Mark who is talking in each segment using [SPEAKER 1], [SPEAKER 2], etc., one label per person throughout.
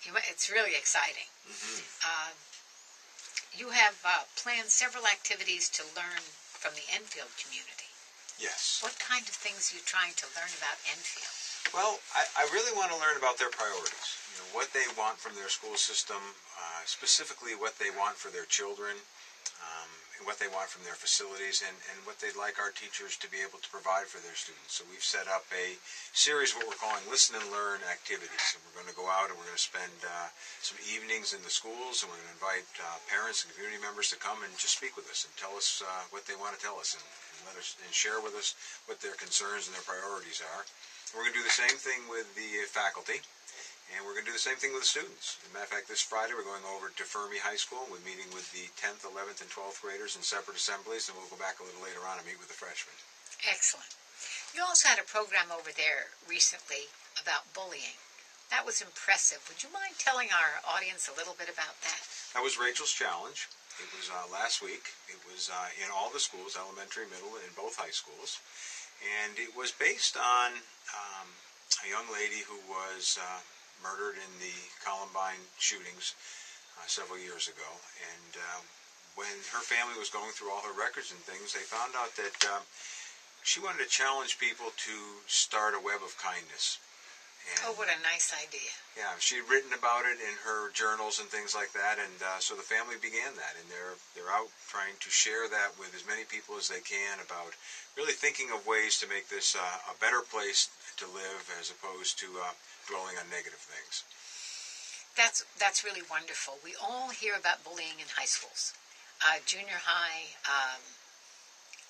[SPEAKER 1] It's really exciting. You have planned several activities to learn from the Enfield community.
[SPEAKER 2] Yes.
[SPEAKER 1] What kind of things are you trying to learn about Enfield?
[SPEAKER 2] Well, I really want to learn about their priorities. What they want from their school system, specifically what they want for their children, and what they want from their facilities, and what they'd like our teachers to be able to provide for their students. So we've set up a series of what we're calling Listen and Learn activities. And we're going to go out and we're going to spend some evenings in the schools, and we're going to invite parents and community members to come and just speak with us and tell us what they want to tell us, and let us and share with us what their concerns and their priorities are. We're going to do the same thing with the faculty. And we're going to do the same thing with the students. As a matter of fact, this Friday we're going over to Fermi High School. We're meeting with the 10th, 11th, and 12th graders in separate assemblies, and we'll go back a little later on and meet with the freshmen.
[SPEAKER 1] Excellent. You also had a program over there recently about bullying. That was impressive. Would you mind telling our audience a little bit about that?
[SPEAKER 2] That was Rachel's challenge. It was last week. It was in all the schools, elementary, middle, and both high schools. And it was based on a young lady who was murdered in the Columbine shootings several years ago. And when her family was going through all her records and things, they found out that she wanted to challenge people to start a web of kindness. And,
[SPEAKER 1] what a nice idea.
[SPEAKER 2] Yeah, she had written about it in her journals and things like that, and so the family began that, and they're out trying to share that with as many people as they can about really thinking of ways to make this a better place to live as opposed to dwelling on negative things.
[SPEAKER 1] That's really wonderful. We all hear about bullying in high schools. Junior high,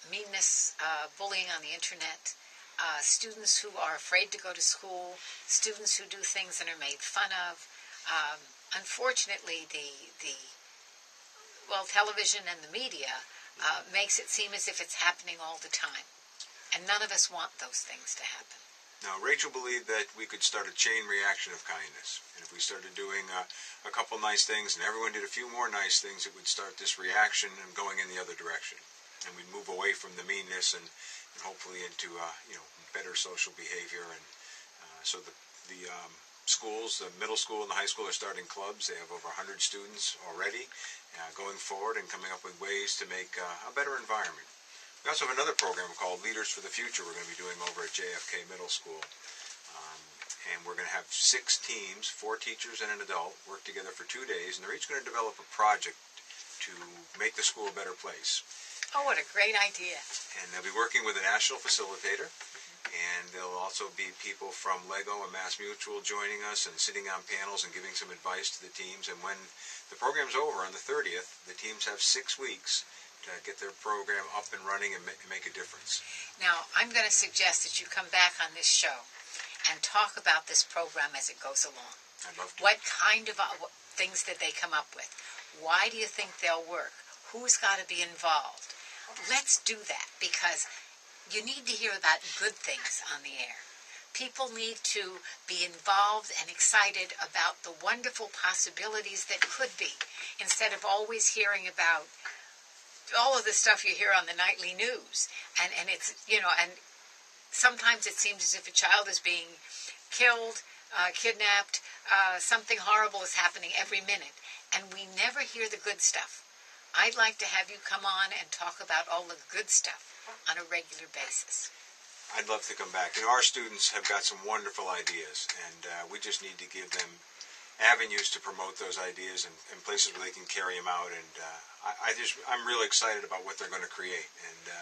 [SPEAKER 1] meanness, bullying on the internet, students who are afraid to go to school, students who do things and are made fun of. Unfortunately, television and the media makes it seem as if it's happening all the time. And none of us want those things to happen.
[SPEAKER 2] Now, Rachel believed that we could start a chain reaction of kindness. And if we started doing a couple nice things and everyone did a few more nice things, it would start this reaction and going in the other direction. And we'd move away from the meanness and hopefully into better social behavior. And so the schools, the middle school and the high school, are starting clubs. They have over 100 students already going forward and coming up with ways to make a better environment. We also have another program called Leaders for the Future we're going to be doing over at JFK Middle School. And we're going to have 6 teams, 4 teachers and an adult, work together for 2 days, and they're each going to develop a project to make the school a better place.
[SPEAKER 1] Oh, what a great idea.
[SPEAKER 2] And they'll be working with a national facilitator, and there'll also be people from Lego and Mass Mutual joining us and sitting on panels and giving some advice to the teams. And when the program's over on the 30th, the teams have 6 weeks to get their program up and running and make a difference.
[SPEAKER 1] Now, I'm going to suggest that you come back on this show and talk about this program as it goes along.
[SPEAKER 2] I'd love to.
[SPEAKER 1] What kind of things did they come up with? Why do you think they'll work? Who's got to be involved? Let's do that, because you need to hear about good things on the air. People need to be involved and excited about the wonderful possibilities that could be, instead of always hearing about all of the stuff you hear on the nightly news. And it's, and sometimes it seems as if a child is being killed, kidnapped, something horrible is happening every minute, and we never hear the good stuff. I'd like to have you come on and talk about all the good stuff on a regular basis.
[SPEAKER 2] I'd love to come back. Our students have got some wonderful ideas, and we just need to give them avenues to promote those ideas and places where they can carry them out. And I'm really excited about what they're going to create. And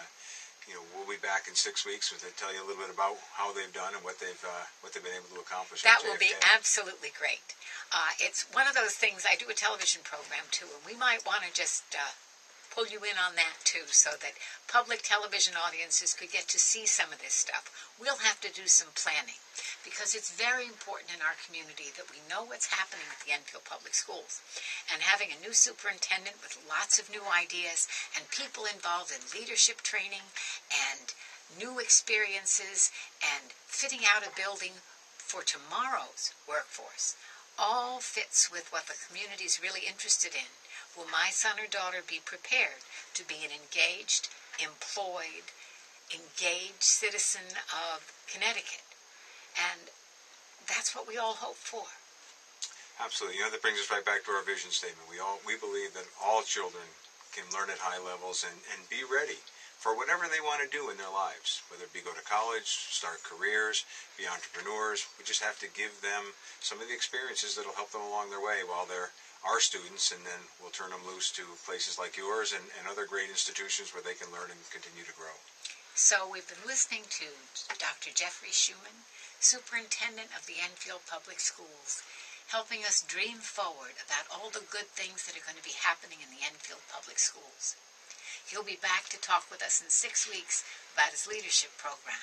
[SPEAKER 2] we'll be back in 6 weeks to tell you a little bit about how they've done and what they've been able to accomplish.
[SPEAKER 1] That will be absolutely great. It's one of those things. I do a television program too, and we might want to just pull you in on that too, so that public television audiences could get to see some of this stuff. We'll have to do some planning, because it's very important in our community that we know what's happening at the Enfield Public Schools. And having a new superintendent with lots of new ideas and people involved in leadership training and new experiences and fitting out a building for tomorrow's workforce all fits with what the community is really interested in. Will my son or daughter be prepared to be an engaged, employed, engaged citizen of Connecticut? And that's what we all hope for.
[SPEAKER 2] Absolutely. That brings us right back to our vision statement. We believe that all children can learn at high levels and be ready for whatever they want to do in their lives, whether it be go to college, start careers, be entrepreneurs. We just have to give them some of the experiences that will help them along their way while they're our students, and then we'll turn them loose to places like yours and other great institutions where they can learn and continue to grow.
[SPEAKER 1] So we've been listening to Dr. Jeffrey Schumann, Superintendent of the Enfield Public Schools, helping us dream forward about all the good things that are going to be happening in the Enfield Public Schools. He'll be back to talk with us in 6 weeks about his leadership program.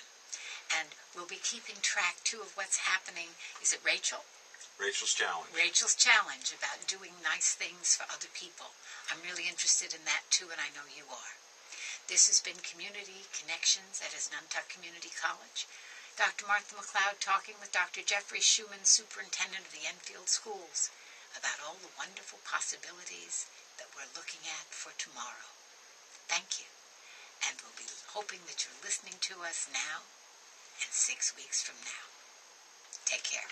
[SPEAKER 1] And we'll be keeping track, too, of what's happening. Is it Rachel?
[SPEAKER 2] Rachel's Challenge.
[SPEAKER 1] Rachel's Challenge, about doing nice things for other people. I'm really interested in that, too, and I know you are. This has been Community Connections at Asnuntuck Community College. Dr. Martha McLeod talking with Dr. Jeffrey Schumann, Superintendent of the Enfield Schools, about all the wonderful possibilities that we're looking at for tomorrow. Thank you. And we'll be hoping that you're listening to us now and 6 weeks from now. Take care.